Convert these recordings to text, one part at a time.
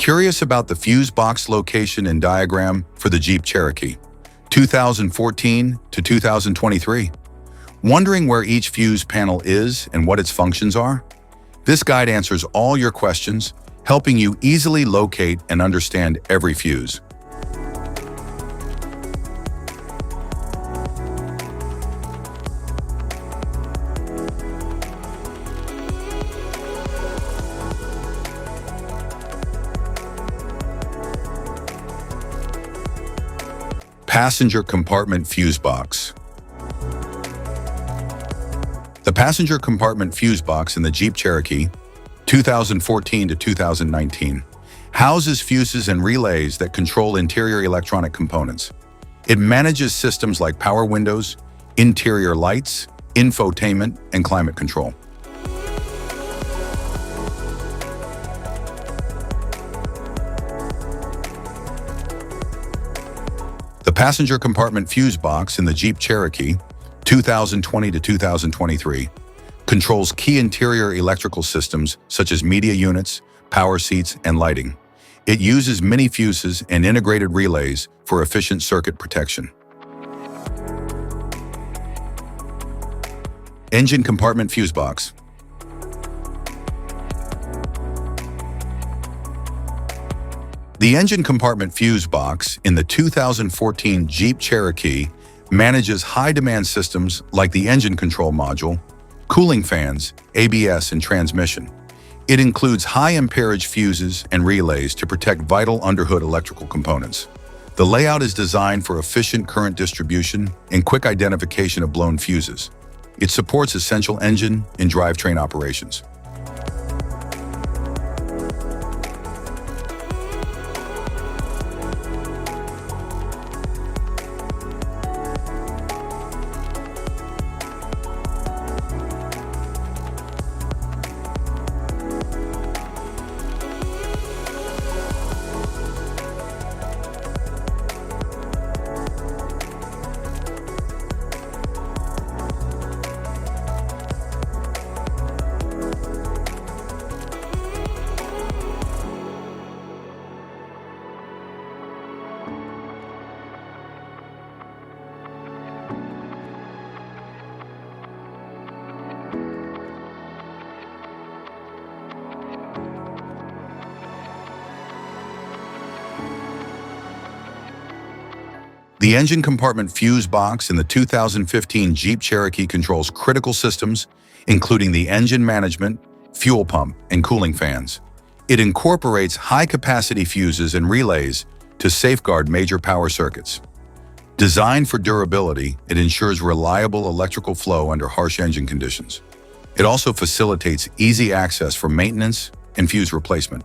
Curious about the fuse box location and diagram for the Jeep Cherokee 2014 to 2023? Wondering where each fuse panel is and what its functions are? This guide answers all your questions, helping you easily locate and understand every fuse. Passenger compartment fuse box. The passenger compartment fuse box in the Jeep Cherokee 2014 to 2019 houses fuses and relays that control interior electronic components. It manages systems like power windows, interior lights, infotainment, and climate control. The passenger compartment fuse box in the Jeep Cherokee 2020 to 2023 controls key interior electrical systems such as media units, power seats, and lighting. It uses mini fuses and integrated relays for efficient circuit protection. Engine compartment fuse box. The engine compartment fuse box in the 2014 Jeep Cherokee manages high-demand systems like the engine control module, cooling fans, ABS, and transmission. It includes high amperage fuses and relays to protect vital underhood electrical components. The layout is designed for efficient current distribution and quick identification of blown fuses. It supports essential engine and drivetrain operations. The engine compartment fuse box in the 2015 Jeep Cherokee controls critical systems, including the engine management, fuel pump, and cooling fans. It incorporates high-capacity fuses and relays to safeguard major power circuits. Designed for durability, it ensures reliable electrical flow under harsh engine conditions. It also facilitates easy access for maintenance and fuse replacement.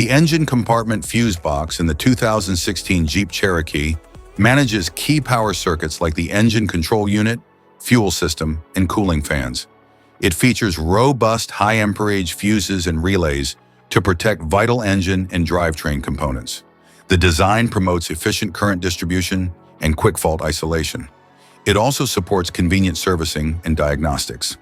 The engine compartment fuse box in the 2016 Jeep Cherokee manages key power circuits like the engine control unit, fuel system, and cooling fans. It features robust high-amperage fuses and relays to protect vital engine and drivetrain components. The design promotes efficient current distribution and quick fault isolation. It also supports convenient servicing and diagnostics.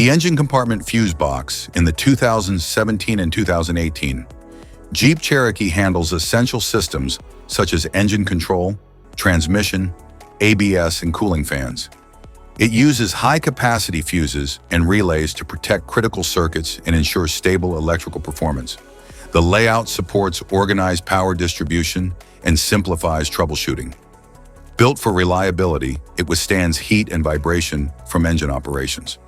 The engine compartment fuse box in the 2017 and 2018 Jeep Cherokee handles essential systems such as engine control, transmission, ABS, and cooling fans. It uses high-capacity fuses and relays to protect critical circuits and ensure stable electrical performance. The layout supports organized power distribution and simplifies troubleshooting. Built for reliability, it withstands heat and vibration from engine operations.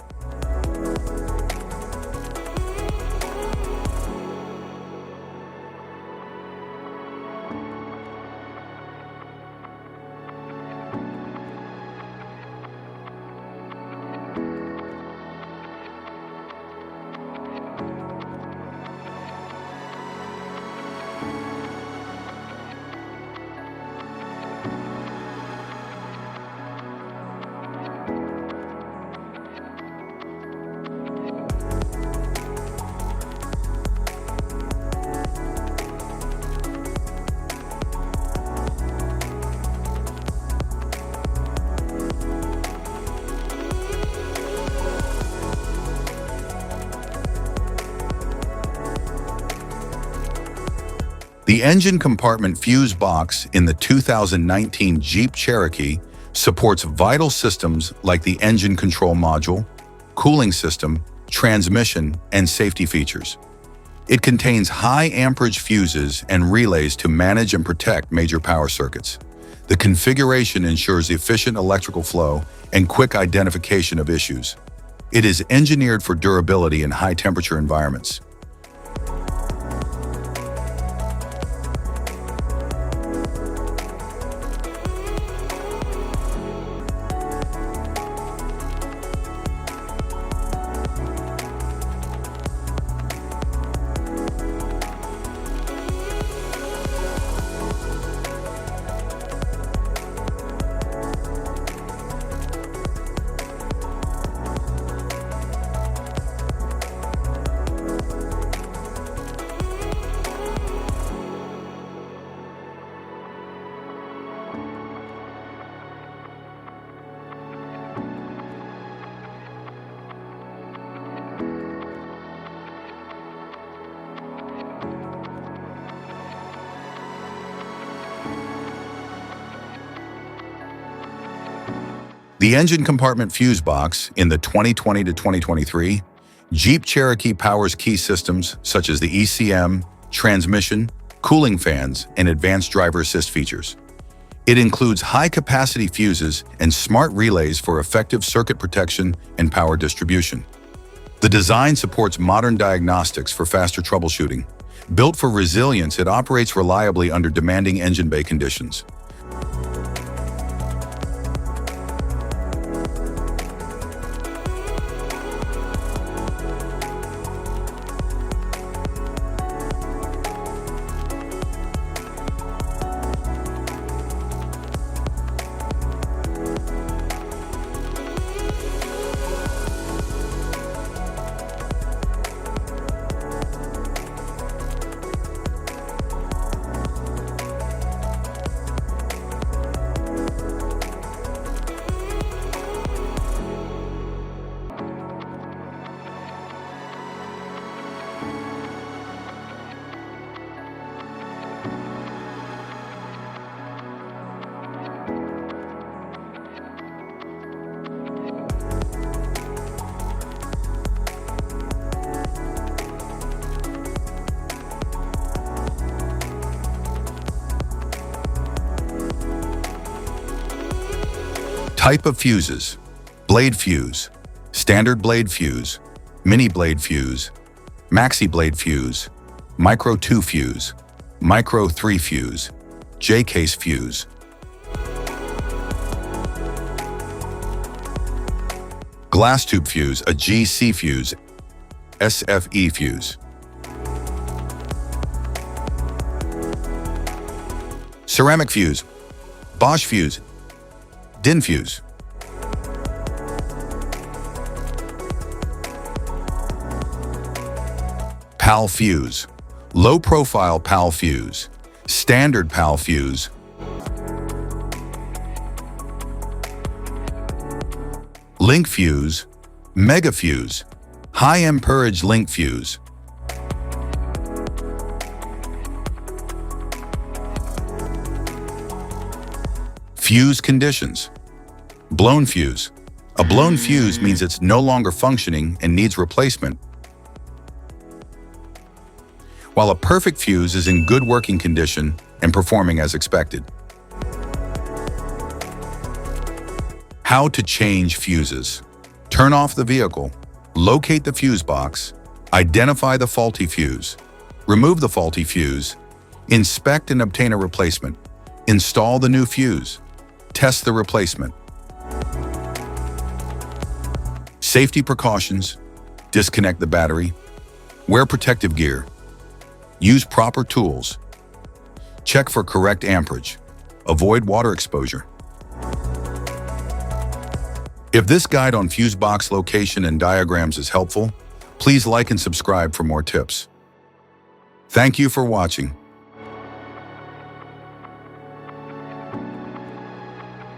The engine compartment fuse box in the 2019 Jeep Cherokee supports vital systems like the engine control module, cooling system, transmission, and safety features. It contains high amperage fuses and relays to manage and protect major power circuits. The configuration ensures efficient electrical flow and quick identification of issues. It is engineered for durability in high-temperature environments. The engine compartment fuse box in the 2020 to 2023 Jeep Cherokee powers key systems such as the ECM, transmission, cooling fans, and advanced driver assist features. It includes high-capacity fuses and smart relays for effective circuit protection and power distribution. The design supports modern diagnostics for faster troubleshooting. Built for resilience, it operates reliably under demanding engine bay conditions. Type of fuses: blade fuse, standard blade fuse, mini blade fuse, maxi blade fuse, micro 2 fuse, micro 3 fuse, J-case fuse. Glass tube fuse, a GC fuse, SFE fuse. Ceramic fuse, Bosch fuse, DIN fuse. PAL fuse, low profile PAL fuse, standard PAL fuse, link fuse, Mega fuse, high amperage link fuse. Fuse conditions. Blown fuse. A blown fuse means it's no longer functioning and needs replacement, while a perfect fuse is in good working condition and performing as expected. How to change fuses. Turn off the vehicle, locate the fuse box, identify the faulty fuse, remove the faulty fuse, inspect and obtain a replacement, install the new fuse, test the replacement. Safety precautions: disconnect the battery, wear protective gear, use proper tools, check for correct amperage, avoid water exposure. If this guide on fuse box location and diagrams is helpful, please like and subscribe for more tips. Thank you for watching.